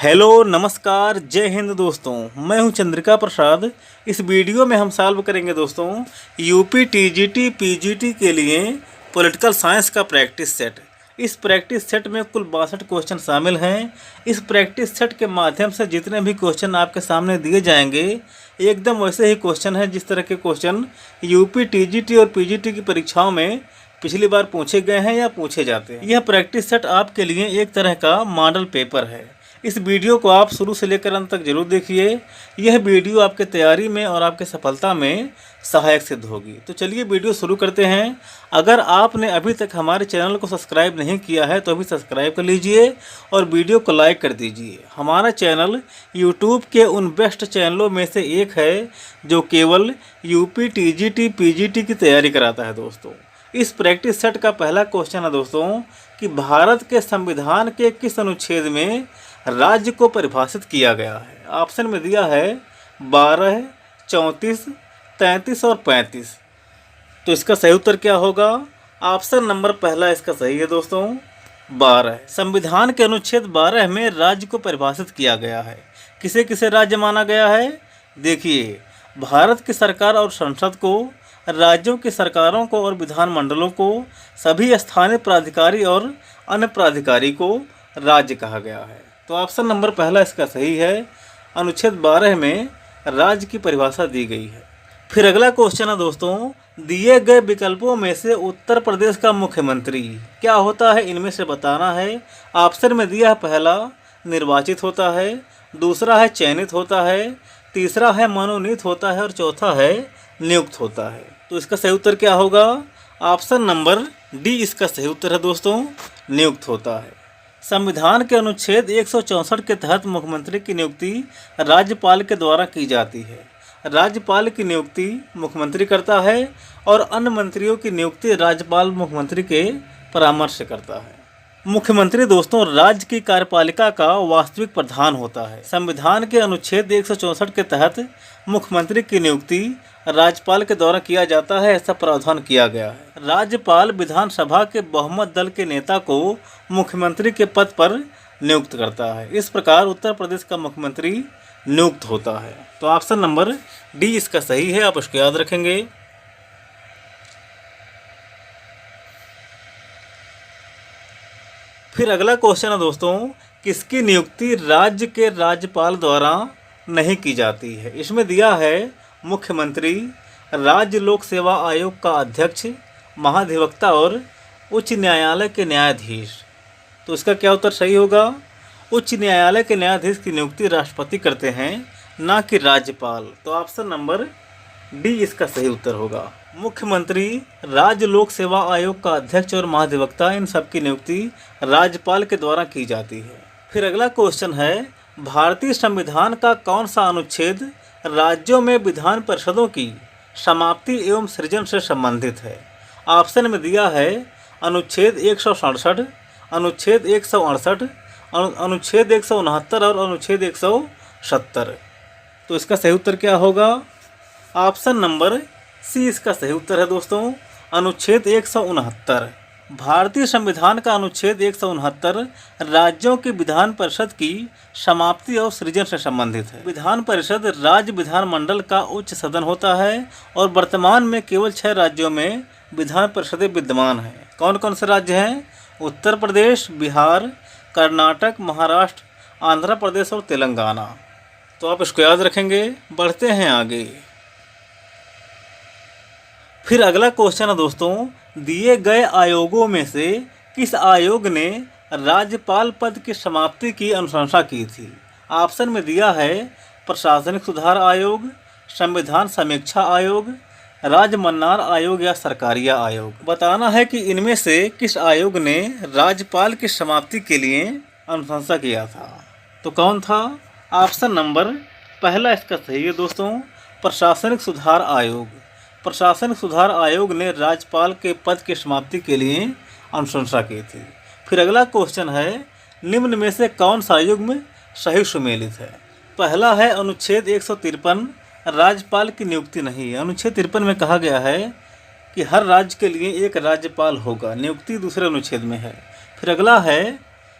Hello नमस्कार जय हिंद दोस्तों, मैं हूं चंद्रिका प्रसाद। इस वीडियो में हम सॉल्व करेंगे दोस्तों यूपी टीजीटी पीजीटी के लिए पॉलिटिकल साइंस का प्रैक्टिस सेट। इस प्रैक्टिस सेट में कुल 62 क्वेश्चन शामिल हैं। इस प्रैक्टिस सेट के माध्यम से जितने भी क्वेश्चन आपके सामने दिए जाएंगे एकदम वैसे ही क्वेश्चन हैं जिस तरह के क्वेश्चन यूपी टीजीटी और पीजीटी की परीक्षाओं में पिछली बार पूछे गए हैं या पूछे जाते हैं। यह प्रैक्टिस सेट आपके लिए एक तरह का मॉडल पेपर है। इस वीडियो को आप शुरू से लेकर अंत तक जरूर देखिए। यह वीडियो आपके तैयारी में और आपके सफलता में सहायक सिद्ध होगी। तो चलिए वीडियो शुरू करते हैं। अगर आपने अभी तक हमारे चैनल को सब्सक्राइब नहीं किया है तो अभी सब्सक्राइब कर लीजिए और वीडियो को लाइक कर दीजिए। हमारा चैनल यूट्यूब के उन बेस्ट चैनलों में से एक है जो केवल यूपी टीजीटी पीजीटी की तैयारी कराता है दोस्तों। इस प्रैक्टिस सेट का पहला क्वेश्चन है दोस्तों कि भारत के संविधान के किस अनुच्छेद में राज्य को परिभाषित किया गया है। ऑप्शन में दिया है 12, 34, 33 और 35। तो इसका सही उत्तर क्या होगा? ऑप्शन नंबर पहला इसका सही है दोस्तों, 12। संविधान के अनुच्छेद 12 में राज्य को परिभाषित किया गया है। किसे किसे राज्य माना गया है? देखिए, भारत की सरकार और संसद को, राज्यों की सरकारों को और विधानमंडलों को, सभी स्थानीय प्राधिकारी और अन्य प्राधिकारी को राज्य कहा गया है। तो ऑप्शन नंबर पहला इसका सही है। अनुच्छेद 12 में राज्य की परिभाषा दी गई है। फिर अगला क्वेश्चन है दोस्तों, दिए गए विकल्पों में से उत्तर प्रदेश का मुख्यमंत्री क्या होता है, इनमें से बताना है। ऑप्शन में दिया है पहला निर्वाचित होता है, दूसरा है चयनित होता है, तीसरा है मनोनीत होता है और चौथा है नियुक्त होता है। तो इसका सही उत्तर क्या होगा? ऑप्शन नंबर डी इसका सही उत्तर है दोस्तों, नियुक्त होता है। संविधान के अनुच्छेद 164 के तहत मुख्यमंत्री की नियुक्ति राज्यपाल के द्वारा की जाती है। राज्यपाल की नियुक्ति मुख्यमंत्री करता है और अन्य मंत्रियों की नियुक्ति राज्यपाल मुख्यमंत्री के परामर्श से करता है। मुख्यमंत्री दोस्तों राज्य की कार्यपालिका का वास्तविक प्रधान होता है। संविधान के अनुच्छेद 164 के तहत मुख्यमंत्री की नियुक्ति राज्यपाल के द्वारा किया जाता है, ऐसा प्रावधान किया गया है। राज्यपाल विधानसभा के बहुमत दल के नेता को मुख्यमंत्री के पद पर नियुक्त करता है। इस प्रकार उत्तर प्रदेश का मुख्यमंत्री नियुक्त होता है। तो ऑप्शन नंबर डी इसका सही है, आप इसको याद रखेंगे। फिर अगला क्वेश्चन है दोस्तों, किसकी नियुक्ति राज्य के राज्यपाल द्वारा नहीं की जाती है। इसमें दिया है मुख्यमंत्री, राज्य लोक सेवा आयोग का अध्यक्ष, महाधिवक्ता और उच्च न्यायालय के न्यायाधीश। तो इसका क्या उत्तर सही होगा? उच्च न्यायालय के न्यायाधीश की नियुक्ति राष्ट्रपति करते हैं, ना कि राज्यपाल। तो ऑप्शन नंबर डी इसका सही उत्तर होगा। मुख्यमंत्री, राज्य लोक सेवा आयोग का अध्यक्ष और महाधिवक्ता, इन सब की नियुक्ति राज्यपाल के द्वारा की जाती है। फिर अगला क्वेश्चन है, भारतीय संविधान का कौन सा अनुच्छेद राज्यों में विधान परिषदों की समाप्ति एवं सृजन से संबंधित है। ऑप्शन में दिया है अनुच्छेद 167, अनुच्छेद 168, अनुच्छेद 169 और अनुच्छेद 170। तो इसका सही उत्तर क्या होगा? ऑप्शन नंबर सी इसका सही उत्तर है दोस्तों, अनुच्छेद 169। भारतीय संविधान का अनुच्छेद 169 राज्यों की विधान परिषद की समाप्ति और सृजन से संबंधित है। विधान परिषद राज्य विधानमंडल का उच्च सदन होता है और वर्तमान में केवल 6 राज्यों में विधान परिषदें विद्यमान हैं। कौन कौन से राज्य हैं? उत्तर प्रदेश, बिहार, कर्नाटक, महाराष्ट्र, आंध्र प्रदेश और तेलंगाना। तो आप इसको याद रखेंगे। बढ़ते हैं आगे। फिर अगला क्वेश्चन है दोस्तों, दिए गए आयोगों में से किस आयोग ने राज्यपाल पद की समाप्ति की अनुशंसा की थी। ऑप्शन में दिया है प्रशासनिक सुधार आयोग, संविधान समीक्षा आयोग, राजमन्नार आयोग या सरकारिया आयोग। बताना है कि इनमें से किस आयोग ने राज्यपाल की समाप्ति के लिए अनुशंसा किया था। तो कौन था? ऑप्शन नंबर पहला इसका सही है दोस्तों, प्रशासनिक सुधार आयोग। प्रशासनिक सुधार आयोग ने राज्यपाल के पद की समाप्ति के लिए अनुशंसा की थी। फिर अगला क्वेश्चन है, निम्न में से कौन सा युग्म सही सुमेलित है। पहला है अनुच्छेद 153, राज्यपाल की नियुक्ति नहीं है। अनुच्छेद 53 में कहा गया है कि हर राज्य के लिए एक राज्यपाल होगा, नियुक्ति दूसरे अनुच्छेद में है। फिर अगला है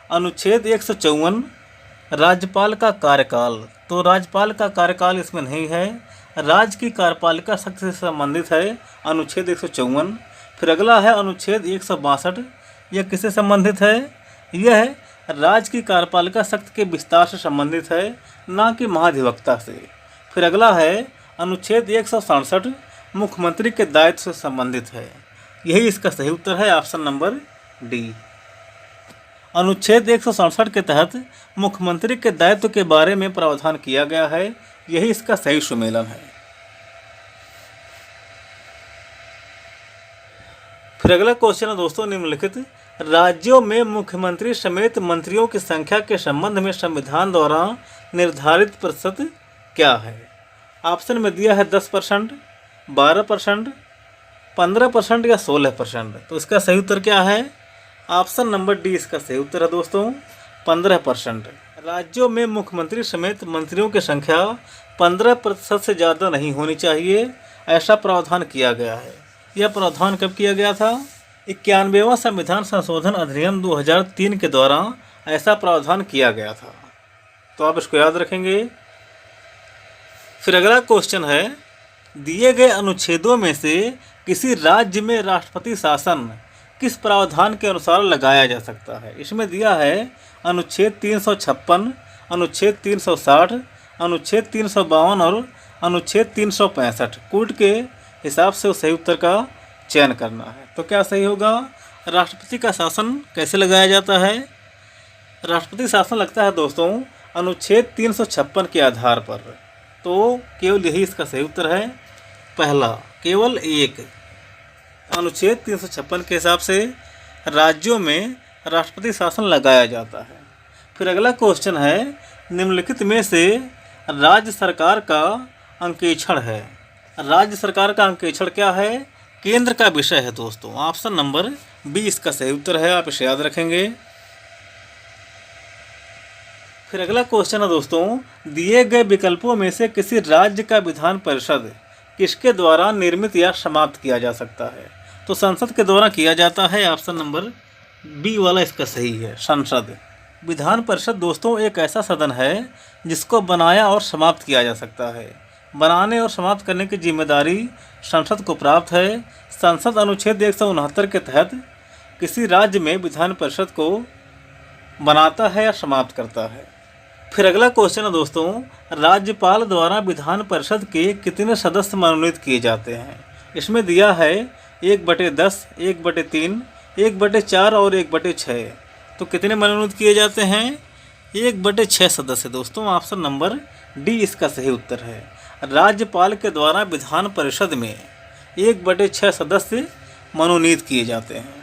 अनुच्छेद 154, राज्यपाल का कार्यकाल, तो राज्यपाल का कार्यकाल इसमें नहीं है। राज्य की कार्यपालिका शक्ति से संबंधित है अनुच्छेद 154। फिर अगला है अनुच्छेद 162। यह किससे संबंधित है? यह है राज्य की कार्यपालिका शक्ति के विस्तार से संबंधित है, ना कि महाधिवक्ता से। फिर अगला है अनुच्छेद 167, मुख्यमंत्री के दायित्व से संबंधित है। यही इसका सही उत्तर है, ऑप्शन नंबर डी। अनुच्छेद 167 के तहत मुख्यमंत्री के दायित्व के बारे में प्रावधान किया गया है। यही इसका सही सुमेलन है। फिर अगला क्वेश्चन है दोस्तों निम्नलिखित राज्यों में मुख्यमंत्री समेत मंत्रियों की संख्या के संबंध में संविधान द्वारा निर्धारित प्रतिशत क्या है? ऑप्शन में दिया है 10%, 12%, 15% या 16%। तो इसका सही उत्तर क्या है? ऑप्शन नंबर डी इसका सही उत्तर है दोस्तों, 15%। राज्यों में मुख्यमंत्री समेत मंत्रियों की संख्या 15% से ज़्यादा नहीं होनी चाहिए, ऐसा प्रावधान किया गया है। यह प्रावधान कब किया गया था? 91वां संविधान संशोधन अधिनियम 2003 के द्वारा ऐसा प्रावधान किया गया था। तो आप इसको याद रखेंगे। फिर अगला क्वेश्चन है दिए गए अनुच्छेदों में से किसी राज्य में राष्ट्रपति शासन किस प्रावधान के अनुसार लगाया जा सकता है? इसमें दिया है अनुच्छेद 356, अनुच्छेद 360, अनुच्छेद 352 और अनुच्छेद 365। कोड के हिसाब से उस सही उत्तर का चयन करना है। तो क्या सही होगा? राष्ट्रपति का शासन कैसे लगाया जाता है? राष्ट्रपति शासन लगता है दोस्तों अनुच्छेद 356 के आधार पर। तो केवल यही इसका सही उत्तर है, पहला, केवल एक। अनुच्छेद 356 के हिसाब से राज्यों में राष्ट्रपति शासन लगाया जाता है। फिर अगला क्वेश्चन है निम्नलिखित में से राज्य सरकार का अंकेक्षण है। राज्य सरकार का अंकेक्षण क्या है? केंद्र का विषय है दोस्तों। ऑप्शन नंबर बी इसका सही उत्तर है, आप इसे याद रखेंगे। फिर अगला क्वेश्चन है दोस्तों दिए गए विकल्पों में से किसी राज्य का विधान परिषद किसके द्वारा निर्मित या समाप्त किया जा सकता है? तो संसद के द्वारा किया जाता है। ऑप्शन नंबर बी वाला इसका सही है, संसद। विधान परिषद दोस्तों एक ऐसा सदन है जिसको बनाया और समाप्त किया जा सकता है। बनाने और समाप्त करने की जिम्मेदारी संसद को प्राप्त है। संसद अनुच्छेद 169 के तहत किसी राज्य में विधान परिषद को बनाता है या समाप्त करता है। फिर अगला क्वेश्चन है दोस्तों राज्यपाल द्वारा विधान परिषद के कितने सदस्य मनोनीत किए जाते हैं? इसमें दिया है 1/10, 1/3, 1/4 और 1/6। तो कितने मनोनीत किए जाते हैं? 1/6 सदस्य दोस्तों। ऑप्शन नंबर डी इसका सही उत्तर है। राज्यपाल के द्वारा विधान परिषद में 1/6 सदस्य मनोनीत किए जाते हैं।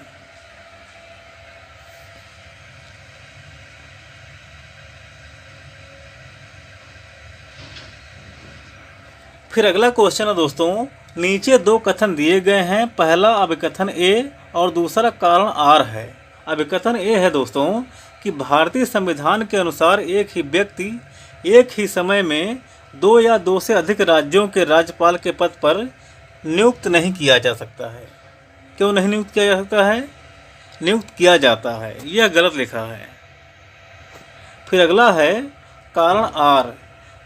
फिर अगला क्वेश्चन है दोस्तों नीचे दो कथन दिए गए हैं। पहला अभिकथन ए और दूसरा कारण आर है। अभिकथन ए है दोस्तों कि भारतीय संविधान के अनुसार एक ही व्यक्ति एक ही समय में 2 या 2 से अधिक राज्यों के राज्यपाल के पद पर नियुक्त नहीं किया जा सकता है। क्यों नहीं नियुक्त किया जा सकता है? नियुक्त किया जाता है, यह गलत लिखा है। फिर अगला है कारण आर।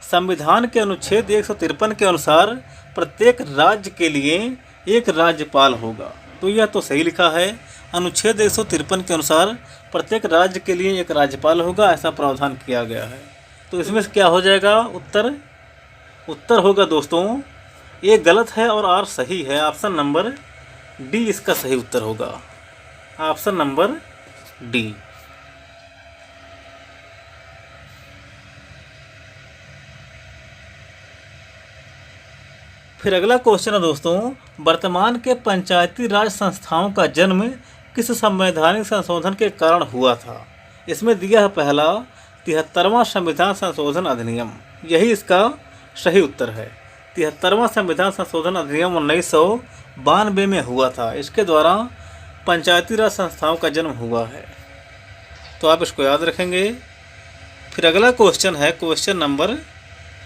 संविधान के अनुच्छेद 153 के अनुसार प्रत्येक राज्य के लिए एक राज्यपाल होगा। तो यह तो सही लिखा है। अनुच्छेद 153 के अनुसार प्रत्येक राज्य के लिए एक राज्यपाल होगा, ऐसा प्रावधान किया गया है। तो इसमें से क्या हो जाएगा उत्तर होगा दोस्तों ए गलत है और आर सही है। ऑप्शन नंबर डी इसका सही उत्तर होगा। Option number D. फिर अगला क्वेश्चन है दोस्तों वर्तमान के पंचायती राज संस्थाओं का जन्म किस संवैधानिक संशोधन के कारण हुआ था? इसमें दिया है पहला 73वां संविधान संशोधन अधिनियम। यही इसका सही उत्तर है। 73वां संविधान संशोधन अधिनियम 1992 में हुआ था। इसके द्वारा पंचायती राज संस्थाओं का जन्म हुआ है। तो आप इसको याद रखेंगे। फिर अगला क्वेश्चन है क्वेश्चन नंबर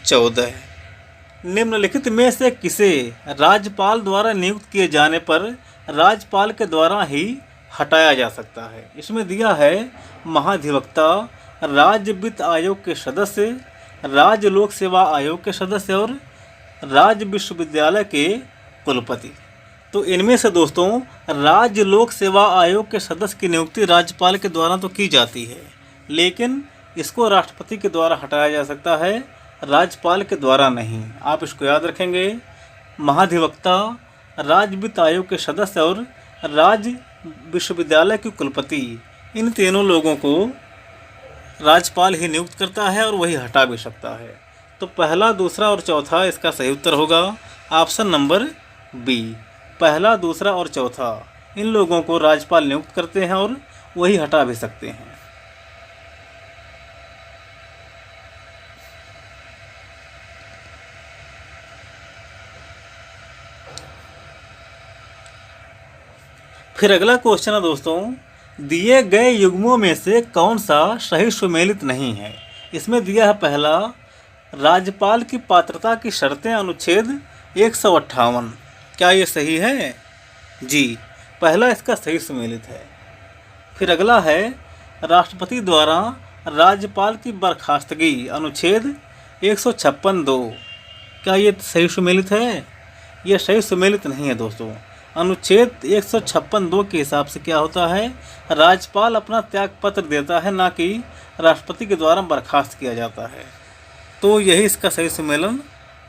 14। निम्नलिखित में से किसे राज्यपाल द्वारा नियुक्त किए जाने पर राज्यपाल के द्वारा ही हटाया जा सकता है? इसमें दिया है महाधिवक्ता, राज्य वित्त आयोग के सदस्य, राज्य लोक सेवा आयोग के सदस्य और राज्य विश्वविद्यालय के कुलपति। तो इनमें से दोस्तों राज्य लोक सेवा आयोग के सदस्य की नियुक्ति राज्यपाल के द्वारा तो की जाती है, लेकिन इसको राष्ट्रपति के द्वारा हटाया जा सकता है, राज्यपाल के द्वारा नहीं। आप इसको याद रखेंगे। महाधिवक्ता, राज्य वित्त आयोग के सदस्य और राज्य विश्वविद्यालय के कुलपति, इन तीनों लोगों को राज्यपाल ही नियुक्त करता है और वही हटा भी सकता है। तो पहला, दूसरा और चौथा इसका सही उत्तर होगा ऑप्शन नंबर बी। पहला, दूसरा और चौथा इन लोगों को राज्यपाल नियुक्त करते हैं और वही हटा भी सकते हैं। फिर अगला क्वेश्चन है दोस्तों, दिए गए युग्मों में से कौन सा सही सुमेलित नहीं है। इसमें दिया है पहला, राज्यपाल की पात्रता की शर्तें अनुच्छेद 158। क्या ये सही है? जी, पहला इसका सही सुमेलित है। फिर अगला है, राष्ट्रपति द्वारा राज्यपाल की बर्खास्तगी अनुच्छेद 156(2). क्या ये सही सुमेलित है? ये सही सुमेलित नहीं है दोस्तों। अनुच्छेद 156(2) के हिसाब से क्या होता है, राज्यपाल अपना त्याग पत्र देता है, ना कि राष्ट्रपति के द्वारा बर्खास्त किया जाता है। तो यही इसका सही सम्मेलन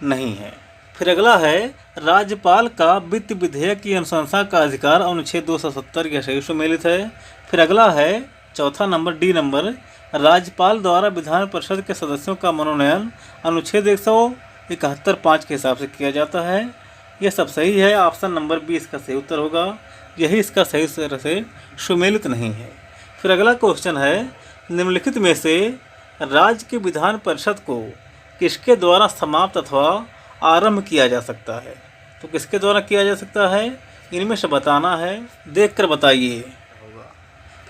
नहीं है। फिर अगला है, राज्यपाल का वित्त विधेयक की अनुशंसा का अधिकार अनुच्छेद 270 के सही सम्मेलित है। फिर अगला है चौथा नंबर, डी नंबर, राज्यपाल द्वारा विधान परिषद के सदस्यों का मनोनयन अनुच्छेद 171(5) के हिसाब से किया जाता है। यह सब सही है। ऑप्शन नंबर बी इसका सही उत्तर होगा। यही इसका सही तरह से सुमेलित नहीं है। फिर अगला क्वेश्चन है, निम्नलिखित में से राज्य की विधान परिषद को किसके द्वारा समाप्त अथवा आरंभ किया जा सकता है। तो किसके द्वारा किया जा सकता है, इनमें से बताना है। देखकर बताइए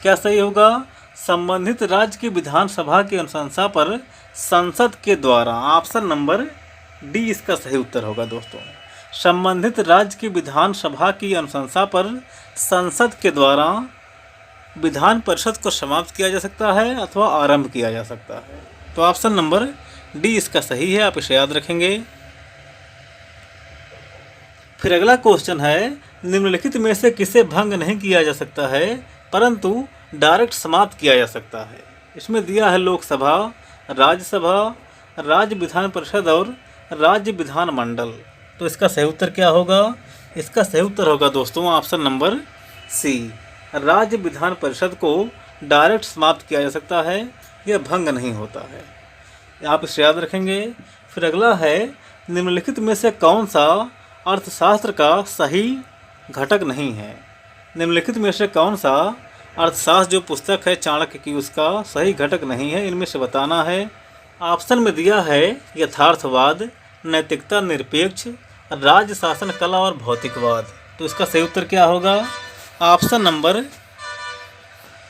क्या सही होगा। संबंधित राज्य की विधानसभा की अनुशंसा पर संसद के द्वारा। ऑप्शन नंबर डी इसका सही उत्तर होगा दोस्तों। संबंधित राज्य की विधानसभा की अनुशंसा पर संसद के द्वारा विधान परिषद को समाप्त किया जा सकता है अथवा आरंभ किया जा सकता है। तो ऑप्शन नंबर डी इसका सही है, आप इसे याद रखेंगे। फिर अगला क्वेश्चन है, निम्नलिखित में से किसे भंग नहीं किया जा सकता है परंतु डायरेक्ट समाप्त किया जा सकता है। इसमें दिया है लोकसभा, राज्यसभा, राज्य विधान परिषद और राज्य विधानमंडल। तो इसका सही उत्तर क्या होगा। इसका सही उत्तर होगा दोस्तों ऑप्शन नंबर सी, राज्य विधान परिषद को डायरेक्ट समाप्त किया जा सकता है, यह भंग नहीं होता है, आप इसे याद रखेंगे। फिर अगला है, निम्नलिखित में से कौन सा अर्थशास्त्र का सही घटक नहीं है। निम्नलिखित में से कौन सा अर्थशास्त्र जो पुस्तक है चाणक्य की, उसका सही घटक नहीं है, इनमें से बताना है। ऑप्शन में दिया है यथार्थवाद, नैतिकता, निरपेक्ष, राज्य शासन कला और भौतिकवाद। तो इसका सही उत्तर क्या होगा। ऑप्शन नंबर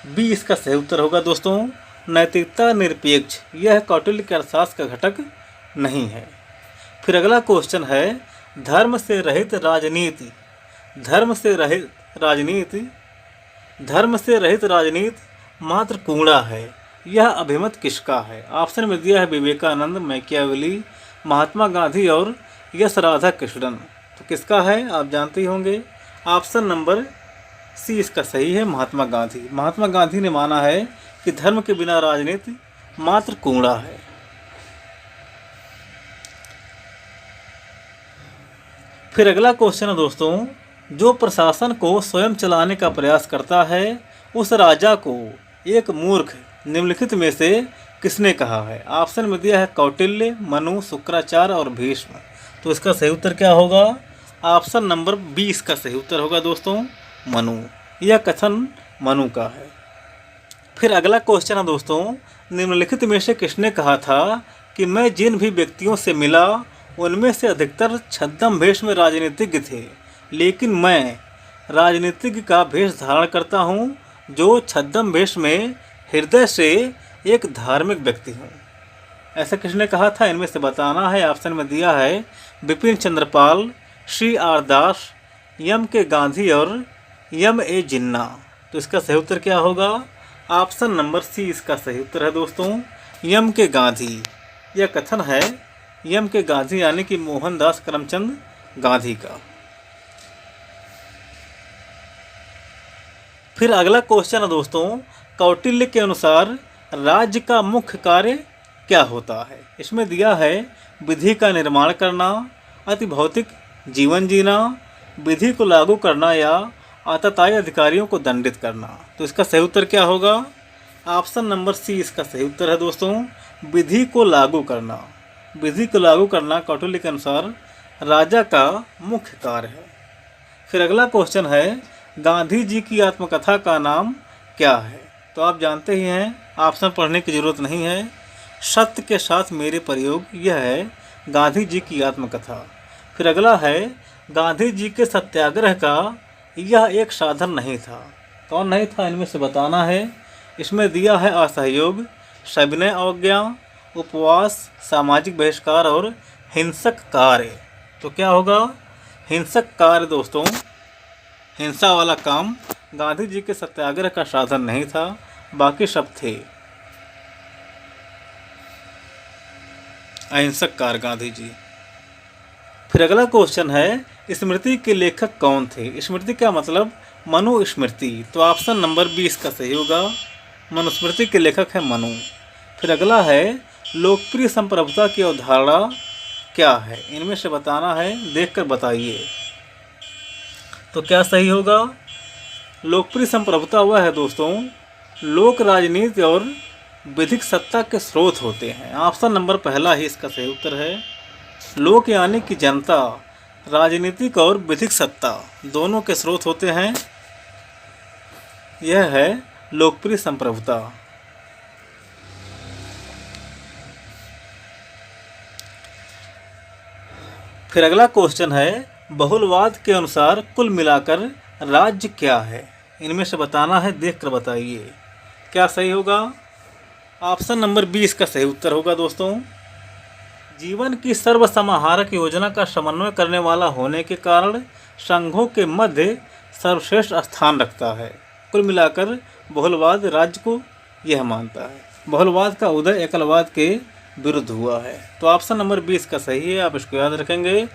बी इसका सही उत्तर होगा दोस्तों। नैतिकता, निरपेक्ष, यह कौटिल्य के अर्थशास्त्र का घटक नहीं है। फिर अगला क्वेश्चन है, धर्म से रहित राजनीति, धर्म से रहित राजनीति मात्र कूड़ा है, यह अभिमत किसका है। ऑप्शन में दिया है विवेकानंद, मैकियावेली, महात्मा गांधी और यश राधा कृष्णन। तो किसका है आप जानते ही होंगे। ऑप्शन नंबर सी इसका सही है, महात्मा गांधी। महात्मा गांधी ने माना है कि धर्म के बिना राजनीति मात्र कूड़ा है। फिर अगला क्वेश्चन है दोस्तों, जो प्रशासन को स्वयं चलाने का प्रयास करता है उस राजा को एक मूर्ख निम्नलिखित में से किसने कहा है। ऑप्शन में दिया है कौटिल्य, मनु, शुक्राचार्य और भीष्म। तो इसका सही उत्तर क्या होगा। ऑप्शन नंबर बी इसका सही उत्तर होगा दोस्तों, मनु। यह कथन मनु का है। फिर अगला क्वेश्चन है दोस्तों, निम्नलिखित में से किसने कहा था कि मैं जिन भी व्यक्तियों से मिला उनमें से अधिकतर छद्म भेष में राजनीतिज्ञ थे, लेकिन मैं राजनीतिज्ञ का भेष धारण करता हूँ जो छद्म भेष में हृदय से एक धार्मिक व्यक्ति हूँ। ऐसा किसने कहा था, इनमें से बताना है। ऑप्शन में दिया है Bipin Chandrapal, Shri R Das, M K Gandhi और एम ए जिन्ना। तो इसका सही उत्तर क्या होगा। ऑप्शन नंबर सी इसका सही उत्तर है दोस्तों, यम के गांधी। यह कथन है यम के गांधी यानी कि मोहनदास करमचंद गांधी का। फिर अगला क्वेश्चन है दोस्तों, कौटिल्य के अनुसार राज्य का मुख्य कार्य क्या होता है। इसमें दिया है विधि का निर्माण करना, अति भौतिक जीवन जीना, विधि को लागू करना या आतताई अधिकारियों को दंडित करना। तो इसका सही उत्तर क्या होगा? ऑप्शन नंबर सी इसका सही उत्तर है दोस्तों, विधि को लागू करना। विधि को लागू करना कौटिल्य के अनुसार राजा का मुख्य कार्य है। फिर अगला क्वेश्चन है, गांधी जी की आत्मकथा का नाम क्या है। तो आप जानते ही हैं, ऑप्शन पढ़ने की ज़रूरत नहीं है। सत्य के साथ मेरे प्रयोग, यह है गांधी जी की आत्मकथा। फिर अगला है, गांधी जी के सत्याग्रह का यह एक साधन नहीं था। कौन नहीं था, इनमें से बताना है। इसमें दिया है असहयोग, सविनय अवज्ञा, उपवास, सामाजिक बहिष्कार और हिंसक कार्य। तो क्या होगा? हिंसक कार्य दोस्तों, हिंसा वाला काम गांधी जी के सत्याग्रह का साधन नहीं था, बाकी सब थे अहिंसक कार्य गांधी जी। फिर अगला क्वेश्चन है, स्मृति के लेखक कौन थे। स्मृति का मतलब मनुस्मृति। तो ऑप्शन नंबर 20 का सही होगा, मनुस्मृति के लेखक है मनु। फिर अगला है, लोकप्रिय संप्रभुता की अवधारणा क्या है। इनमें से बताना है, देखकर बताइए। तो क्या सही होगा? लोकप्रिय संप्रभुता वह है दोस्तों, लोक राजनीति और विधिक सत्ता के स्रोत होते हैं। ऑप्शन नंबर पहला ही इसका सही उत्तर है। लोक यानी कि जनता, राजनीतिक और विधिक सत्ता दोनों के स्रोत होते हैं, यह है लोकप्रिय संप्रभुता। फिर अगला क्वेश्चन है, बहुलवाद के अनुसार कुल मिलाकर राज्य क्या है। इनमें से बताना है, देखकर बताइए। क्या सही होगा? ऑप्शन नंबर 20 का सही उत्तर होगा दोस्तों, जीवन की सर्वसमाहारक योजना का समन्वय करने वाला होने के कारण संघों के मध्य सर्वश्रेष्ठ स्थान रखता है। कुल मिलाकर बहुलवाद राज्य को यह मानता है। बहुलवाद का उदय एकलवाद के विरुद्ध हुआ है। तो ऑप्शन नंबर 20 का सही है, आप इसको याद रखेंगे।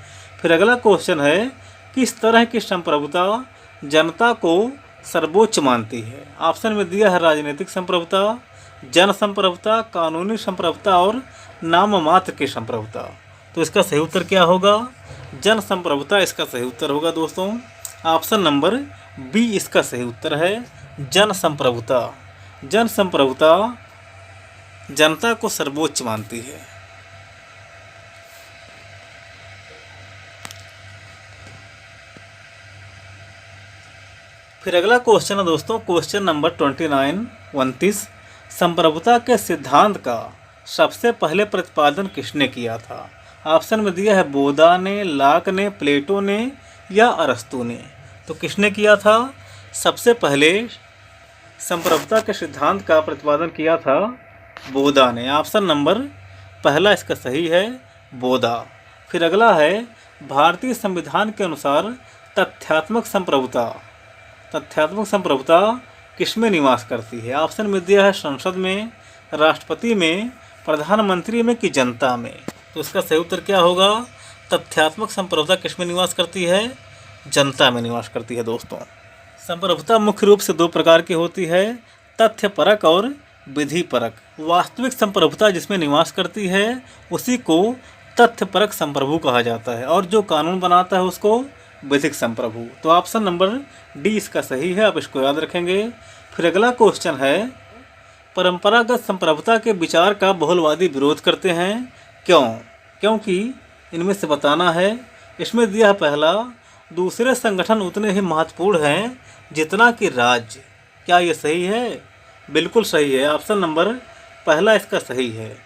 फिर अगला क्वेश्चन है, किस तरह की संप्रभुता जनता को सर्वोच्च मानती है। ऑप्शन में दिया है राजनीतिक संप्रभुता, जन संप्रभुता, कानूनी संप्रभुता और नाम मात्र की संप्रभुता। तो इसका सही उत्तर क्या होगा? जन संप्रभुता इसका सही उत्तर होगा दोस्तों। ऑप्शन नंबर बी इसका सही उत्तर है, जन संप्रभुता। जन संप्रभुता जनता को सर्वोच्च मानती है। फिर अगला क्वेश्चन है दोस्तों, क्वेश्चन नंबर 29 संप्रभुता के सिद्धांत का सबसे पहले प्रतिपादन किसने किया था। ऑप्शन में दिया है बोधा ने, लाक ने, प्लेटो ने या अरस्तु ने। तो किसने किया था? सबसे पहले संप्रभुता के सिद्धांत का प्रतिपादन किया था बोधा ने। ऑप्शन नंबर पहला इसका सही है, बोधा। फिर अगला है, भारतीय संविधान के अनुसार तथ्यात्मक संप्रभुता किसमें निवास करती है। ऑप्शन में दिया है संसद में, राष्ट्रपति में, प्रधानमंत्री में कि जनता में। तो इसका सही उत्तर क्या होगा? तथ्यात्मक संप्रभुता किसमें निवास करती है? जनता में निवास करती है दोस्तों। संप्रभुता मुख्य रूप से दो प्रकार की होती है, तथ्यपरक और विधिपरक। वास्तविक संप्रभुता जिसमें निवास करती है उसी को तथ्यपरक संप्रभु कहा जाता है, और जो कानून बनाता है उसको विधिक संप्रभु। तो ऑप्शन नंबर डी इसका सही है, आप इसको याद रखेंगे। फिर अगला क्वेश्चन है, परंपरागत संप्रभुता के विचार का बहुलवादी विरोध करते हैं, क्यों? क्योंकि इनमें से बताना है। इसमें दिया है पहला, दूसरे संगठन उतने ही महत्वपूर्ण हैं जितना कि राज्य। क्या ये सही है? बिल्कुल सही है। ऑप्शन नंबर पहला इसका सही है,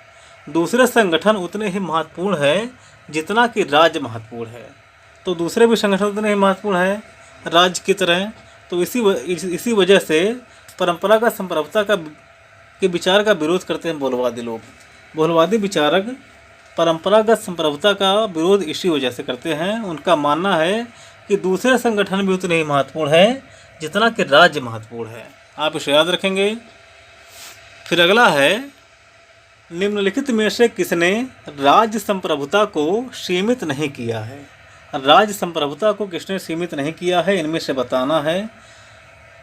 दूसरे संगठन उतने ही महत्वपूर्ण है जितना कि राज्य महत्वपूर्ण है। तो दूसरे भी संगठन उतने ही महत्वपूर्ण है राज्य की तरह। तो इसी वजह से परंपरागत संप्रभुता के विचार का विरोध करते हैं बहुलवादी लोग। बहुलवादी विचारक परंपरागत संप्रभुता का विरोध इसी वजह से करते हैं। उनका मानना है कि दूसरे संगठन भी उतने ही महत्वपूर्ण है जितना कि राज्य महत्वपूर्ण है। आप इसे याद रखेंगे। फिर अगला है, निम्नलिखित में से किसने राज्य संप्रभुता को सीमित नहीं किया है। राज्य संप्रभुता को किसने सीमित नहीं किया है, इनमें से बताना है।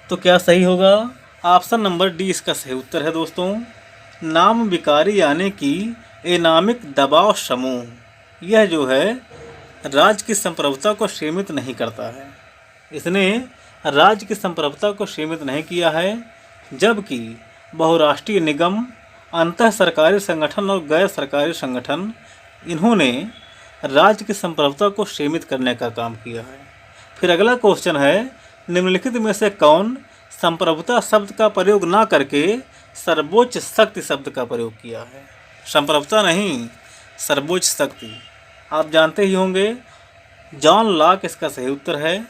तो क्या सही होगा? ऑप्शन नंबर डी इसका सही उत्तर है दोस्तों। नाम विकारी यानी कि एनामिक दबाव समूह, यह जो है राज्य की संप्रभुता को सीमित नहीं करता है। इसने राज्य की संप्रभुता को सीमित नहीं किया है, जबकि बहुराष्ट्रीय निगम, अंतः सरकारी संगठन और गैर सरकारी संगठन, इन्होंने राज्य की संप्रभुता को सीमित करने का काम किया है। फिर अगला क्वेश्चन है, निम्नलिखित में से कौन संप्रभुता शब्द का प्रयोग ना करके सर्वोच्च शक्ति शब्द का प्रयोग किया है। संप्रभुता नहीं, सर्वोच्च शक्ति। आप जानते ही होंगे, जॉन लॉक इसका सही उत्तर है।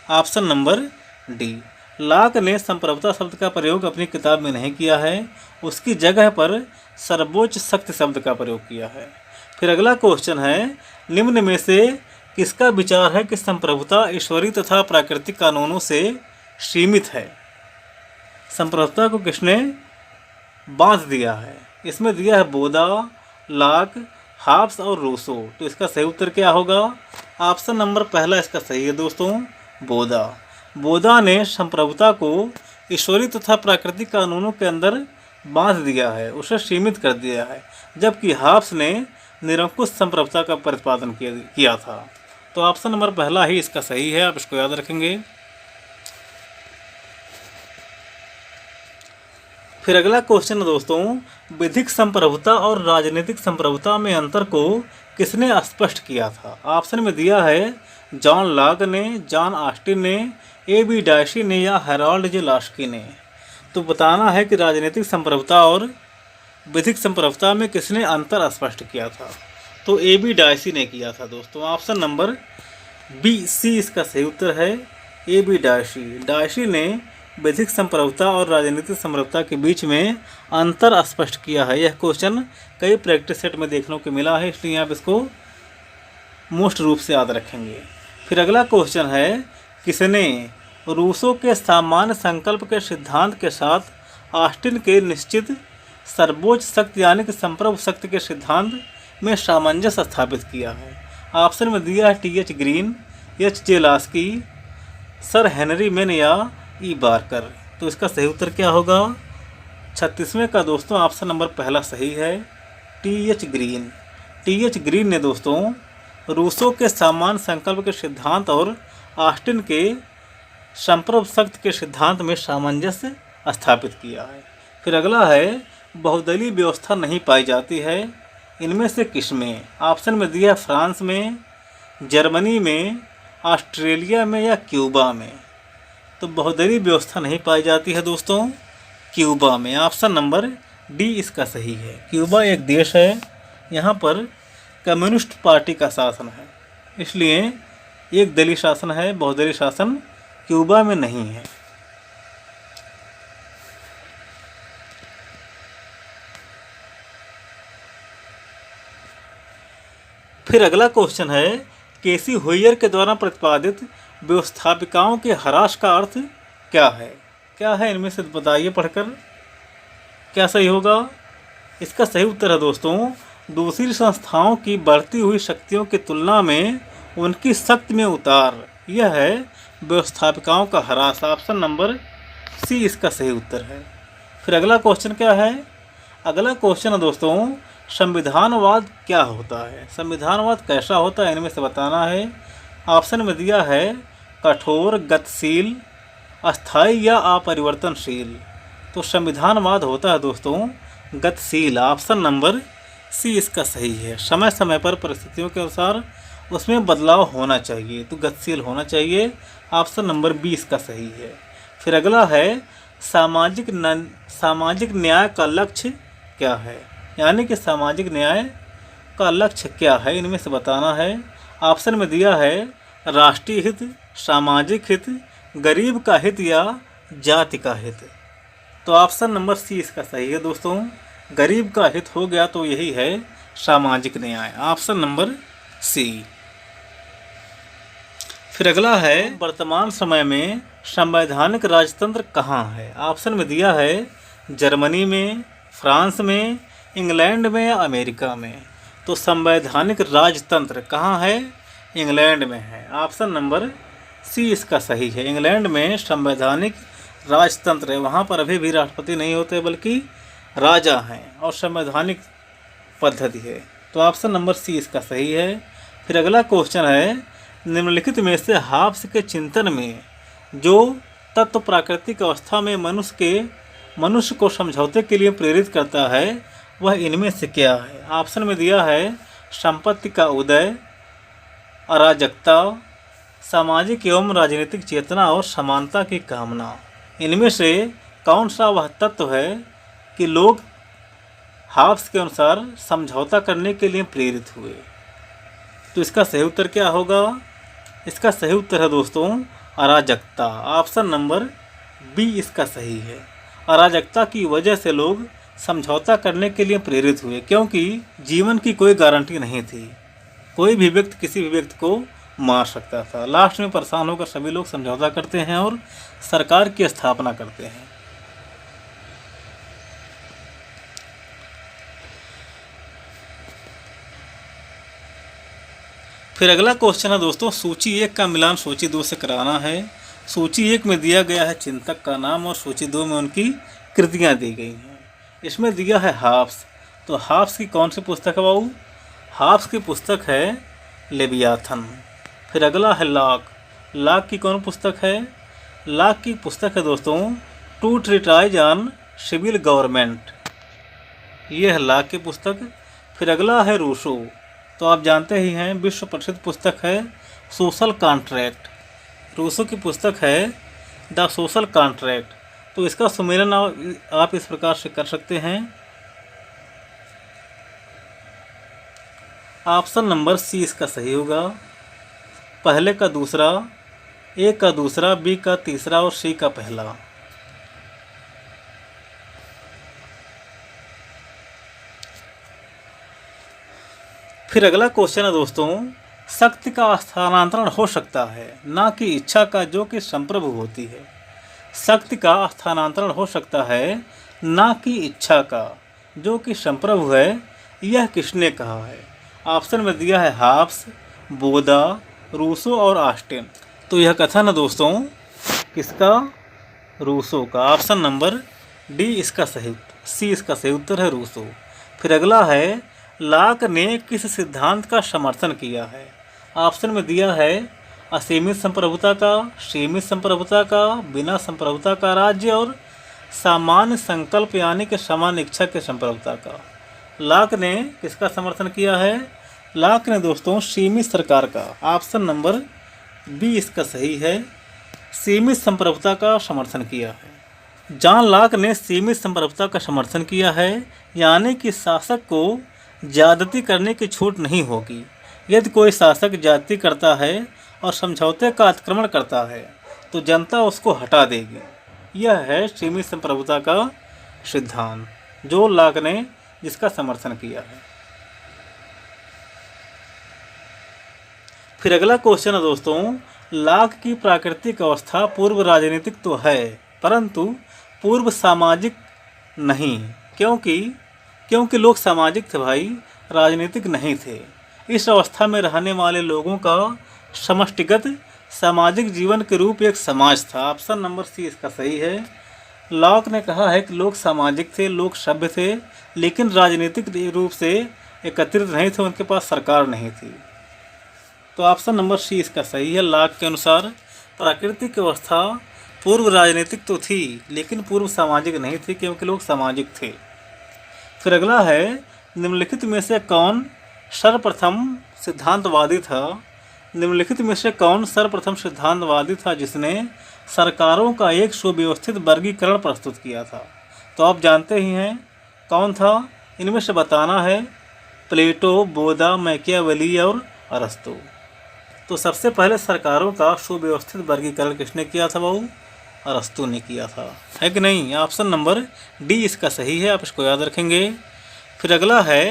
Option number D. लॉक ने संप्रभुता शब्द का प्रयोग अपनी किताब में नहीं किया है, उसकी जगह पर सर्वोच्च शक्ति शब्द का प्रयोग किया है। फिर अगला क्वेश्चन है, निम्न में से किसका विचार है कि संप्रभुता ईश्वरीय तथा प्राकृतिक कानूनों से सीमित है। संप्रभुता को किसने बांध दिया है? इसमें दिया है बोदा, लॉक, हॉब्स और रूसो। तो इसका सही उत्तर क्या होगा? ऑप्शन नंबर पहला इसका सही है दोस्तों, बोदा। बोदा ने संप्रभुता को ईश्वरीय तथा प्राकृतिक कानूनों के अंदर बांध दिया है, उसे सीमित कर दिया है, जबकि हॉब्स ने निरंकुश संप्रभुता का प्रतिपादन किया था। तो ऑप्शन नंबर पहला ही इसका सही है, आप इसको याद रखेंगे। फिर अगला क्वेश्चन है दोस्तों, विधिक संप्रभुता और राजनीतिक संप्रभुता में अंतर को किसने स्पष्ट किया था। ऑप्शन में दिया है जॉन लॉक ने, जॉन ऑस्टिन ने, ए.बी. डायसी ने या हैरोल्ड जे लास्की ने। तो बताना है कि राजनीतिक संप्रभुता और विधिक संप्रभुता में किसने अंतर स्पष्ट किया था। तो ए.बी. डायसी ने किया था दोस्तों। ऑप्शन नंबर बी सी इसका सही उत्तर है, ए.बी. डायसी। डायसी ने विधिक संप्रभुता और राजनीतिक संप्रभुता के बीच में अंतर स्पष्ट किया है। यह क्वेश्चन कई प्रैक्टिस सेट में देखने को मिला है, इसलिए आप इसको मोस्ट रूप से याद रखेंगे। फिर अगला क्वेश्चन है, किसने रूसो के सामान्य संकल्प के सिद्धांत के साथ ऑस्टिन के निश्चित सर्वोच्च शक्ति यानी कि संप्रभु शक्ति के सिद्धांत में सामंजस्य स्थापित किया है। ऑप्शन में दिया है T H. Green, H J. Laski, sir Henry Maine या ई. बार्कर। तो इसका सही उत्तर क्या होगा? 36वें का दोस्तों ऑप्शन नंबर पहला सही है, टी.एच. ग्रीन। टी.एच. ग्रीन ने दोस्तों रूसो के सामान्य संकल्प के सिद्धांत और ऑस्टिन के संप्रभु शक्ति के सिद्धांत में सामंजस्य स्थापित किया है। फिर अगला है, बहुदलीय व्यवस्था नहीं पाई जाती है, इनमें से किसमें। ऑप्शन में दिया फ्रांस में, जर्मनी में, ऑस्ट्रेलिया में या क्यूबा में। तो बहुदलीय व्यवस्था नहीं पाई जाती है दोस्तों क्यूबा में। ऑप्शन नंबर डी इसका सही है। क्यूबा एक देश है, यहाँ पर कम्युनिस्ट पार्टी का शासन है, इसलिए एक दलीय शासन है, बहुदलीय शासन क्यूबा में नहीं है। फिर अगला क्वेश्चन है, केसी होयर के द्वारा प्रतिपादित व्यवस्थापिकाओं के ह्रास का अर्थ क्या है। क्या है इनमें से बताइए पढ़कर, क्या सही होगा? इसका सही उत्तर है दोस्तों, दूसरी संस्थाओं की बढ़ती हुई शक्तियों की तुलना में उनकी शक्ति में उतार, यह है व्यवस्थापिकाओं का ह्रास। ऑप्शन नंबर सी इसका सही उत्तर है। फिर अगला क्वेश्चन क्या है? अगला क्वेश्चन है दोस्तों, संविधानवाद क्या होता है, संविधानवाद कैसा होता है, इनमें से बताना है। ऑप्शन में दिया है कठोर, गतिशील, अस्थायी या अपरिवर्तनशील। तो संविधानवाद होता है दोस्तों गतिशील। ऑप्शन नंबर सी इसका सही है। समय समय पर परिस्थितियों के अनुसार उसमें बदलाव होना चाहिए, तो गतिशील होना चाहिए। ऑप्शन नंबर बी इसका सही है। फिर अगला है, सामाजिक न्याय का लक्ष्य क्या है, यानी कि सामाजिक न्याय का लक्ष्य क्या है, इनमें से बताना है। ऑप्शन में दिया है राष्ट्रीय हित, सामाजिक हित, गरीब का हित या जाति का हित। तो ऑप्शन नंबर सी इसका सही है दोस्तों, गरीब का हित हो गया तो यही है सामाजिक न्याय। Option number C. फिर अगला है, वर्तमान समय में संवैधानिक राजतंत्र कहाँ है। ऑप्शन में दिया है जर्मनी में, फ्रांस में, इंग्लैंड में या अमेरिका में? तो संवैधानिक राजतंत्र कहाँ है? इंग्लैंड में है। ऑप्शन नंबर सी इसका सही है। इंग्लैंड में संवैधानिक राजतंत्र है। वहाँ पर अभी भी राष्ट्रपति नहीं होते बल्कि राजा हैं और संवैधानिक पद्धति है। तो ऑप्शन नंबर सी इसका सही है। फिर अगला क्वेश्चन है, निम्नलिखित में से हॉब्स के चिंतन में जो तत्व प्राकृतिक अवस्था में मनुष्य को समझौते के लिए प्रेरित करता है वह इनमें से क्या है? ऑप्शन में दिया है संपत्ति का उदय, अराजकता, सामाजिक एवं राजनीतिक चेतना और समानता की कामना। इनमें से कौन सा वह तत्व है कि लोग हॉब्स के अनुसार समझौता करने के लिए प्रेरित हुए? तो इसका सही उत्तर क्या होगा? इसका सही उत्तर है दोस्तों अराजकता। ऑप्शन नंबर बी इसका सही है। अराजकता की वजह से लोग समझौता करने के लिए प्रेरित हुए, क्योंकि जीवन की कोई गारंटी नहीं थी। कोई भी व्यक्ति किसी भी व्यक्ति को मार सकता था। लास्ट में परेशान होकर सभी लोग समझौता करते हैं और सरकार की स्थापना करते हैं। फिर अगला क्वेश्चन है दोस्तों, सूची 1 का मिलान सूची 2 से कराना है। सूची 1 में दिया गया है चिंतक का नाम और सूची 2 में उनकी कृतियाँ दी गई हैं। इसमें दिया है हॉब्स। तो हॉब्स की कौन सी पुस्तक है बाबू? हॉब्स की पुस्तक है लेवियाथन। फिर अगला है लॉक। लॉक की कौन पुस्तक है? लॉक की पुस्तक है दोस्तों two treatise on civil government. ये है लॉक की पुस्तक। फिर अगला है रूसो। तो आप जानते ही हैं विश्व प्रसिद्ध पुस्तक है सोशल कॉन्ट्रैक्ट। रूसो की पुस्तक है द सोशल कॉन्ट्रैक्ट। तो इसका सुमेलन आप इस प्रकार से कर सकते हैं। ऑप्शन नंबर सी इसका सही होगा। पहले का दूसरा, ए का दूसरा, बी का तीसरा और सी का पहला। फिर अगला क्वेश्चन है दोस्तों, शक्ति का स्थानांतरण हो सकता है ना कि इच्छा का जो कि संप्रभु होती है। शक्ति का स्थानांतरण हो सकता है ना कि इच्छा का जो कि संप्रभु है। यह किसने कहा है? ऑप्शन में दिया है हॉब्स, बोदा, रूसो और ऑस्टिन। तो यह कथन है दोस्तों किसका? रूसो का। ऑप्शन नंबर डी इसका सही, सी इसका सही उत्तर है रूसो। फिर अगला है, लॉक ने किस सिद्धांत का समर्थन किया है? ऑप्शन में दिया है असीमित संप्रभुता का, सीमित संप्रभुता का, बिना संप्रभुता का राज्य और सामान्य संकल्प यानी कि समान इच्छा के संप्रभुता का। लॉक ने किसका समर्थन किया है? लॉक ने दोस्तों सीमित सरकार का। ऑप्शन नंबर बी इसका सही है, सीमित संप्रभुता का समर्थन किया है। जॉन लॉक ने सीमित संप्रभुता का समर्थन किया है, यानी कि शासक को ज्यादती करने की छूट नहीं होगी। यदि कोई शासक ज्यादती करता है और समझौते का अतिक्रमण करता है तो जनता उसको हटा देगी। यह है सीमित संप्रभुता का सिद्धांत जो लॉक ने जिसका समर्थन किया है। फिर अगला क्वेश्चन है दोस्तों, लॉक की प्राकृतिक अवस्था पूर्व राजनीतिक तो है परंतु पूर्व सामाजिक नहीं। क्योंकि लोग सामाजिक थे भाई, राजनीतिक नहीं थे। इस अवस्था में रहने वाले लोगों का समष्टिगत सामाजिक जीवन के रूप एक समाज था। ऑप्शन नंबर सी इसका सही है। लॉक ने कहा है कि लोग सामाजिक थे, लोग सभ्य थे, लेकिन राजनीतिक रूप से एकत्रित नहीं थे, उनके पास सरकार नहीं थी। तो ऑप्शन नंबर सी इसका सही है। लॉक के अनुसार प्राकृतिक व्यवस्था पूर्व राजनीतिक तो थी लेकिन पूर्व सामाजिक नहीं थी, क्योंकि लोग सामाजिक थे। फिर अगला है, निम्नलिखित में से कौन सर्वप्रथम सिद्धांतवादी था? निम्नलिखित में से कौन सर्वप्रथम सिद्धांतवादी था जिसने सरकारों का एक सुव्यवस्थित वर्गीकरण प्रस्तुत किया था? तो आप जानते ही हैं कौन था। इनमें से बताना है प्लेटो, बोधा, मैकियावेली और अरस्तु। तो सबसे पहले सरकारों का सुव्यवस्थित वर्गीकरण किसने किया था बाबू? अरस्तु ने किया था, है कि नहीं? ऑप्शन नंबर डी इसका सही है, आप इसको याद रखेंगे। फिर अगला है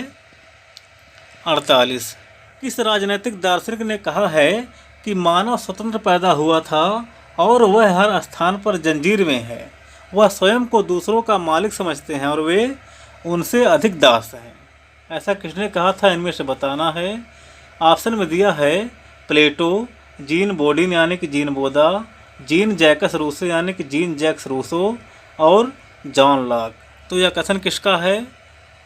48। किस राजनीतिक दार्शनिक ने कहा है कि मानव स्वतंत्र पैदा हुआ था और वह हर स्थान पर जंजीर में है? वह स्वयं को दूसरों का मालिक समझते हैं और वे उनसे अधिक दास हैं। ऐसा किसने कहा था, इनमें से बताना है। ऑप्शन में दिया है प्लेटो, जीन बोडीन यानी कि जीन बोदा, जीन जैकस रूसो यानी कि जीन जैक्स रूसो और जॉन लॉक। तो यह कथन किसका है?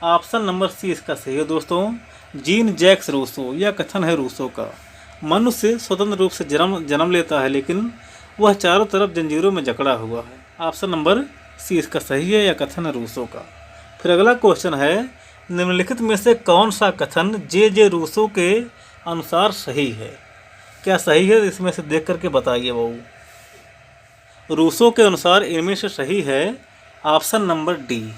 ऑप्शन नंबर सी इसका सही है दोस्तों, जीन जैक्स रूसो। यह कथन है रूसो का। मनुष्य स्वतंत्र रूप से जन्म लेता है, लेकिन वह चारों तरफ जंजीरों में जकड़ा हुआ है। ऑप्शन नंबर सी इसका सही है, यह कथन है रूसो का। फिर अगला क्वेश्चन है, निम्नलिखित में से कौन सा कथन जे रूसो के अनुसार सही है? क्या सही है, इसमें से देख करके बताइए बाबू। रूसो के अनुसार इनमें से सही है ऑप्शन नंबर डी,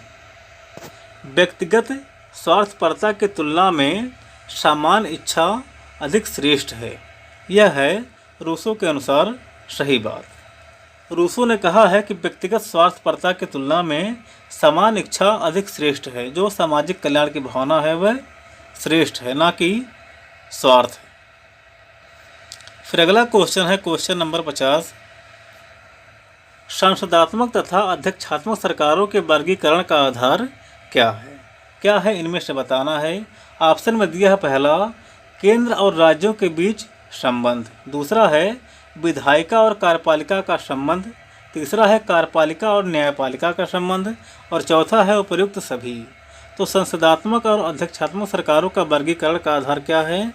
व्यक्तिगत स्वार्थपरता की तुलना में सामान्य इच्छा अधिक श्रेष्ठ है। यह है रूसो के अनुसार सही बात। रूसो ने कहा है कि व्यक्तिगत स्वार्थपरता की तुलना में समान इच्छा अधिक श्रेष्ठ है। जो सामाजिक कल्याण की भावना है वह श्रेष्ठ है, ना कि स्वार्थ है। फिर अगला क्वेश्चन है क्वेश्चन नंबर 50, सांसदात्मक तथा अध्यक्षात्मक सरकारों के वर्गीकरण का आधार क्या है? क्या है, इनमें से बताना है। ऑप्शन में दिया है पहला, केंद्र और राज्यों के बीच संबंध। दूसरा है विधायिका और कार्यपालिका का संबंध। तीसरा है कार्यपालिका और न्यायपालिका का संबंध। और चौथा है उपयुक्त सभी। तो संसदात्मक और अध्यक्षात्मक सरकारों का वर्गीकरण का आधार क्या है?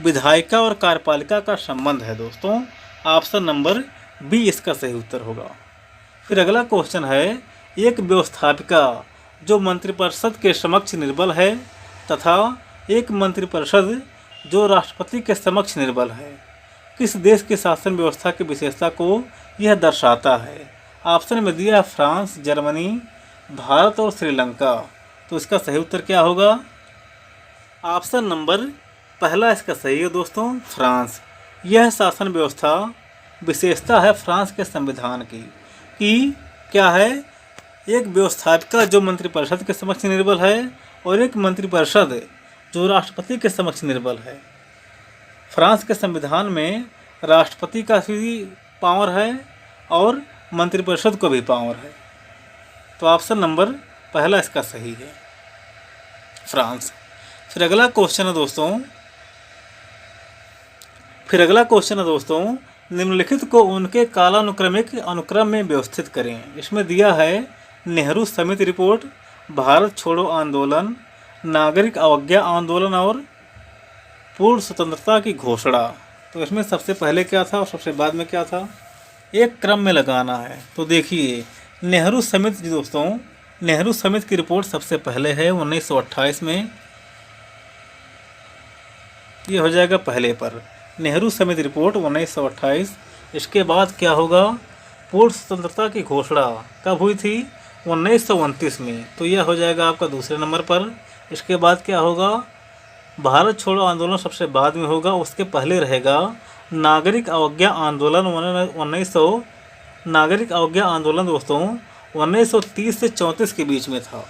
विधायिका और कार्यपालिका का संबंध है दोस्तों। ऑप्शन नंबर बी इसका सही उत्तर होगा। फिर अगला क्वेश्चन है, एक व्यवस्थापिका जो मंत्रिपरिषद के समक्ष निर्बल है तथा एक मंत्रिपरिषद जो राष्ट्रपति के समक्ष निर्बल है, किस देश की शासन व्यवस्था की विशेषता को यह दर्शाता है? ऑप्शन में दिया है फ्रांस, जर्मनी, भारत और श्रीलंका। तो इसका सही उत्तर क्या होगा? ऑप्शन नंबर पहला इसका सही है दोस्तों, फ्रांस। यह शासन व्यवस्था विशेषता है फ्रांस के संविधान की कि क्या है, एक व्यवस्थापिका जो मंत्रिपरिषद के समक्ष निर्बल है और एक मंत्रिपरिषद जो राष्ट्रपति के समक्ष निर्बल है। फ्रांस के संविधान में राष्ट्रपति का भी पावर है और मंत्रिपरिषद को भी पावर है। तो ऑप्शन नंबर पहला इसका सही है, फ्रांस। फिर अगला क्वेश्चन है दोस्तों, निम्नलिखित को उनके कालानुक्रमिक अनुक्रम में व्यवस्थित करें। इसमें दिया है नेहरू समिति रिपोर्ट, भारत छोड़ो आंदोलन, नागरिक अवज्ञा आंदोलन और पूर्ण स्वतंत्रता की घोषणा। तो इसमें सबसे पहले क्या था और सबसे बाद में क्या था, एक क्रम में लगाना है। तो देखिए, नेहरू समिति दोस्तों, नेहरू समिति की रिपोर्ट सबसे पहले है 1928 में, ये हो जाएगा पहले पर। नेहरू समिति रिपोर्ट 1928। इसके बाद क्या होगा, पूर्ण स्वतंत्रता की घोषणा कब हुई थी? 1929 में। तो यह हो जाएगा आपका दूसरे नंबर पर। इसके बाद क्या होगा, भारत छोड़ो आंदोलन सबसे बाद में होगा। उसके पहले रहेगा नागरिक अवज्ञा आंदोलन 1900। नागरिक अवज्ञा आंदोलन दोस्तों 1930 से 34 के बीच में था।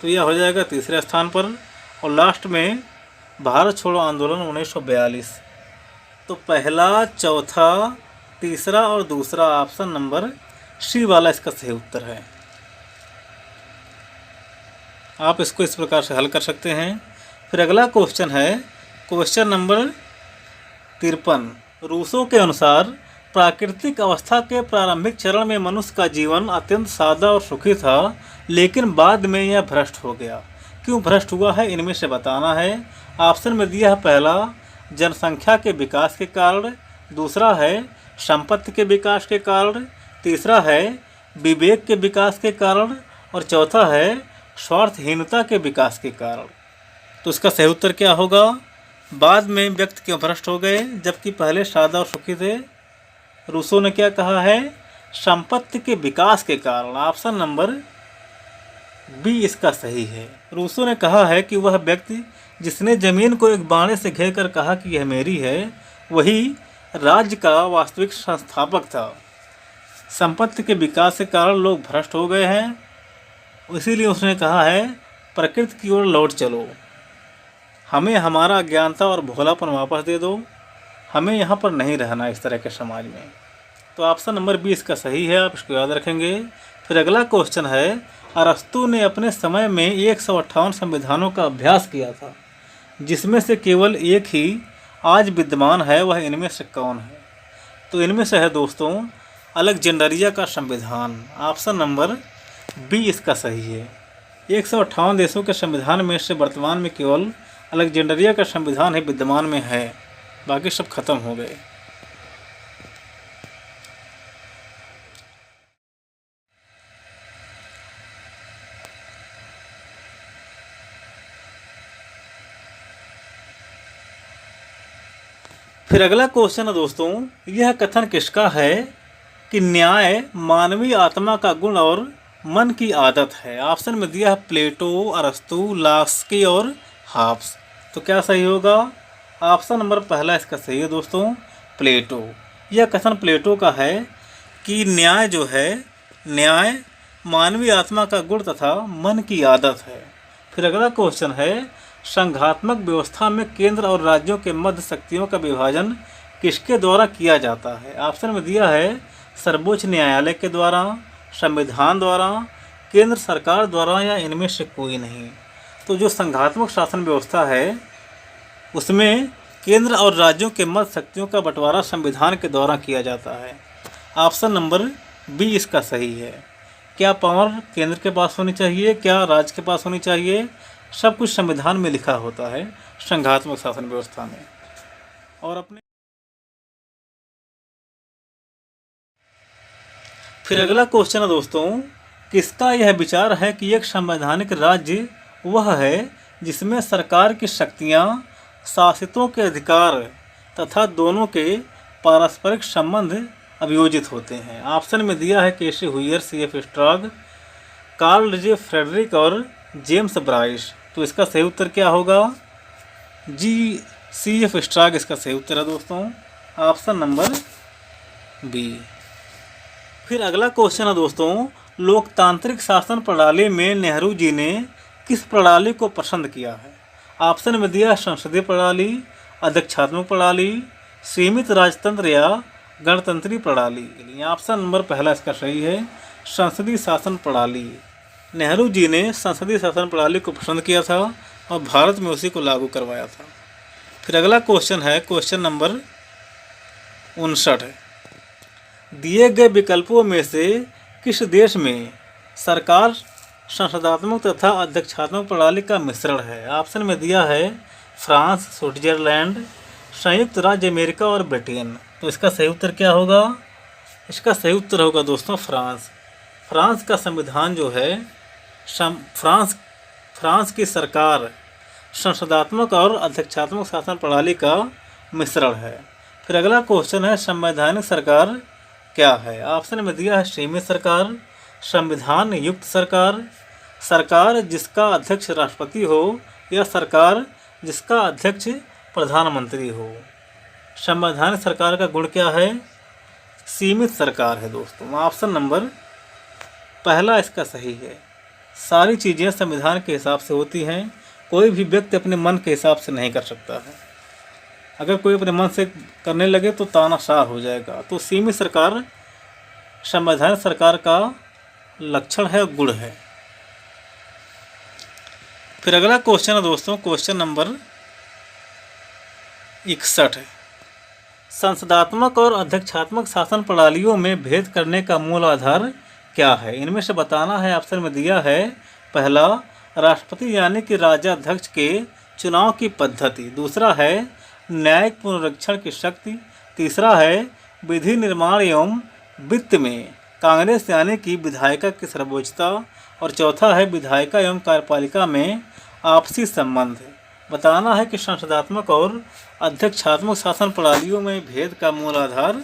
तो यह हो जाएगा तीसरे स्थान पर। और लास्ट में भारत छोड़ो आंदोलन 1942। तो पहला, चौथा, तीसरा और दूसरा ऑप्शन नंबर सी वाला इसका सही उत्तर है। आप इसको इस प्रकार से हल कर सकते हैं। फिर अगला क्वेश्चन है क्वेश्चन नंबर 53। रूसो के अनुसार प्राकृतिक अवस्था के प्रारंभिक चरण में मनुष्य का जीवन अत्यंत सादा और सुखी था, लेकिन बाद में यह भ्रष्ट हो गया। क्यों भ्रष्ट हुआ है, इनमें से बताना है। ऑप्शन में दिया है पहला, जनसंख्या के विकास के कारण। दूसरा है संपत्ति के विकास के कारण। तीसरा है विवेक के विकास के कारण। और चौथा है स्वार्थहीनता के विकास के कारण। तो इसका सही उत्तर क्या होगा? बाद में व्यक्ति क्यों भ्रष्ट हो गए जबकि पहले सादा और सुखी थे? रूसो ने क्या कहा है? संपत्ति के विकास के कारण। ऑप्शन नंबर बी इसका सही है। रूसो ने कहा है कि वह व्यक्ति जिसने जमीन को एक बाणे से घेर कर कहा कि यह मेरी है, वही राज्य का वास्तविक संस्थापक था। संपत्ति के विकास के कारण लोग भ्रष्ट हो गए हैं, इसीलिए उसने कहा है प्रकृति की ओर लौट चलो, हमें हमारा अज्ञानता और भोलापन वापस दे दो, हमें यहाँ पर नहीं रहना इस तरह के समाज में। तो ऑप्शन नंबर बी इसका सही है, आप इसको याद रखेंगे। फिर फिर अगला क्वेश्चन है, अरस्तु ने अपने समय में 158 संविधानों का अभ्यास किया था, जिसमें से केवल एक ही आज विद्यमान है, वह इनमें से कौन है? तो इनमें से है दोस्तों अलेक्जेंड्रिया का संविधान। ऑप्शन नंबर बी इसका सही है। 158 देशों के संविधान में से वर्तमान में केवल अलेक्जेंड्रिया का संविधान ही विद्यमान में है, बाकी सब खत्म हो गए। फिर अगला क्वेश्चन है दोस्तों, यह कथन किसका है कि न्याय मानवीय आत्मा का गुण और मन की आदत है? ऑप्शन में दिया है प्लेटो, अरस्तु, लास्की और हाब्स। तो क्या सही होगा? ऑप्शन नंबर पहला इसका सही है दोस्तों, प्लेटो। यह कथन प्लेटो का है कि न्याय जो है, न्याय मानवीय आत्मा का गुण तथा मन की आदत है। फिर अगला क्वेश्चन है, संघात्मक व्यवस्था में केंद्र और राज्यों के मध्य शक्तियों का विभाजन किसके द्वारा किया जाता है? ऑप्शन में दिया है सर्वोच्च न्यायालय के द्वारा, संविधान द्वारा, केंद्र सरकार द्वारा या इनमें से कोई नहीं। तो जो संघात्मक शासन व्यवस्था है उसमें केंद्र और राज्यों के मध्य शक्तियों का बंटवारा संविधान के द्वारा किया जाता है। ऑप्शन नंबर बी इसका सही है। क्या पावर केंद्र के पास होनी चाहिए, क्या राज्य के पास होनी चाहिए, सब कुछ संविधान में लिखा होता है संघात्मक शासन व्यवस्था में। और अपने फिर अगला क्वेश्चन है दोस्तों, किसका यह विचार है कि एक संवैधानिक राज्य वह है जिसमें सरकार की शक्तियां, शासितों के अधिकार तथा दोनों के पारस्परिक संबंध अभियोजित होते हैं? ऑप्शन में दिया है केसी हुइयर, सी.एफ. स्ट्रॉग, कार्ल जे फ्रेडरिक और जेम्स ब्राइस। तो इसका सही उत्तर क्या होगा? जी, सी.एफ. स्ट्रॉग इसका सही उत्तर है दोस्तों, ऑप्शन नंबर बी। फिर अगला क्वेश्चन है दोस्तों, लोकतांत्रिक शासन प्रणाली में नेहरू जी ने किस प्रणाली को पसंद किया है? ऑप्शन में दिया संसदीय प्रणाली, अध्यक्षात्मक प्रणाली, सीमित राजतंत्र या गणतंत्री प्रणाली। ऑप्शन नंबर पहला इसका सही है, संसदीय शासन प्रणाली। नेहरू जी ने संसदीय शासन प्रणाली को पसंद किया था और भारत में उसी को लागू करवाया था। फिर अगला क्वेश्चन है क्वेश्चन नंबर 59 है, दिए गए विकल्पों में से किस देश में सरकार संसदात्मक तथा अध्यक्षात्मक प्रणाली का मिश्रण है? ऑप्शन में दिया है फ्रांस, स्विट्जरलैंड, संयुक्त राज्य अमेरिका और ब्रिटेन। तो इसका सही उत्तर क्या होगा? इसका सही उत्तर होगा दोस्तों फ्रांस। फ्रांस का संविधान जो है, फ्रांस की सरकार संसदात्मक और अध्यक्षात्मक शासन प्रणाली का मिश्रण है। फिर अगला क्वेश्चन है, संवैधानिक सरकार क्या है? ऑप्शन में दिया है सीमित सरकार, संविधान युक्त सरकार, सरकार जिसका अध्यक्ष राष्ट्रपति हो या सरकार जिसका अध्यक्ष प्रधानमंत्री हो। संवैधानिक सरकार का गुण क्या है? सीमित सरकार है दोस्तों, ऑप्शन नंबर पहला इसका सही है। सारी चीज़ें संविधान के हिसाब से होती हैं, कोई भी व्यक्ति अपने मन के हिसाब से नहीं कर सकता है। अगर कोई अपने मन से करने लगे तो तानाशाह हो जाएगा। तो सीमित सरकार संवैधानिक सरकार का लक्षण है, गुण है। फिर अगला क्वेश्चन है दोस्तों क्वेश्चन नंबर 61 है, संसदात्मक और अध्यक्षात्मक शासन प्रणालियों में भेद करने का मूल आधार क्या है? इनमें से बताना है। ऑप्शन में दिया है पहला राष्ट्रपति यानी कि राज्याध्यक्ष के चुनाव की पद्धति, दूसरा है न्यायिक पुनरीक्षण की शक्ति, तीसरा है विधि निर्माण एवं वित्त में कांग्रेस यानी कि विधायिका की सर्वोच्चता, और चौथा है विधायिका एवं कार्यपालिका में आपसी संबंध। बताना है कि संसदात्मक और अध्यक्षात्मक शासन प्रणालियों में भेद का मूल आधार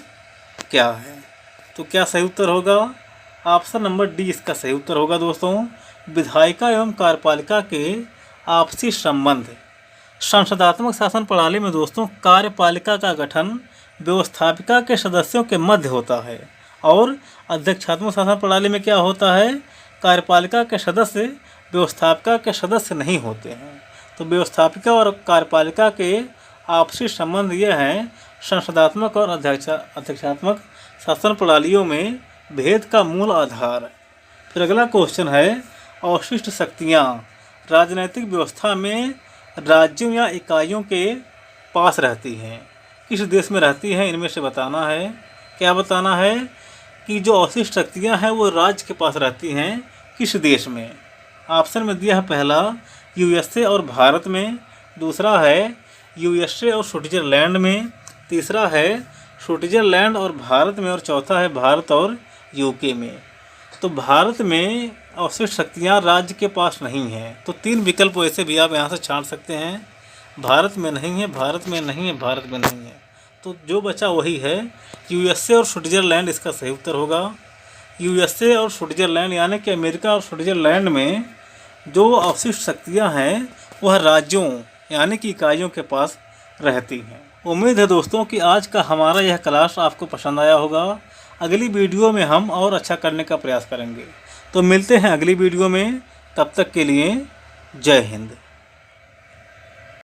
क्या है? तो क्या सही उत्तर होगा? ऑप्शन नंबर डी इसका सही उत्तर होगा दोस्तों, विधायिका एवं कार्यपालिका के आपसी संबंध। संसदात्मक शासन प्रणाली में दोस्तों कार्यपालिका का गठन व्यवस्थापिका के सदस्यों के मध्य होता है, और अध्यक्षात्मक शासन प्रणाली में क्या होता है? कार्यपालिका के सदस्य व्यवस्थापिका के सदस्य नहीं होते हैं। तो व्यवस्थापिका और कार्यपालिका के आपसी संबंध ये हैं संसदात्मक और अध्यक्षात्मक शासन प्रणालियों में भेद का मूल आधार। फिर अगला क्वेश्चन है, अवशिष्ट शक्तियाँ राजनीतिक व्यवस्था में राज्यों या इकाइयों के पास रहती हैं, किस देश में रहती हैं, इनमें से बताना है। क्या बताना है कि जो अवशिष्ट शक्तियाँ हैं वो राज्य के पास रहती हैं, किस देश में। ऑप्शन में दिया है पहला यूएसए और भारत में, दूसरा है यूएसए और स्विट्जरलैंड में, तीसरा है स्विट्जरलैंड और भारत में, और चौथा है भारत और यूके में। तो भारत में अवशिष्ट शक्तियाँ राज्य के पास नहीं हैं, तो 3 विकल्प वैसे भी आप यहाँ से छांट सकते हैं। भारत में नहीं है, भारत में नहीं है, भारत में नहीं है, तो जो बचा वही है यूएसए और स्विट्जरलैंड, इसका सही उत्तर होगा। यूएसए और स्विट्जरलैंड यानी कि अमेरिका और स्विट्जरलैंड में जो अवशिष्ट शक्तियाँ हैं वह राज्यों यानी कि इकाइयों के पास रहती हैं। उम्मीद है दोस्तों कि आज का हमारा यह क्लास आपको पसंद आया होगा। अगली वीडियो में हम और अच्छा करने का प्रयास करेंगे। तो मिलते हैं अगली वीडियो में, तब तक के लिए जय हिंद।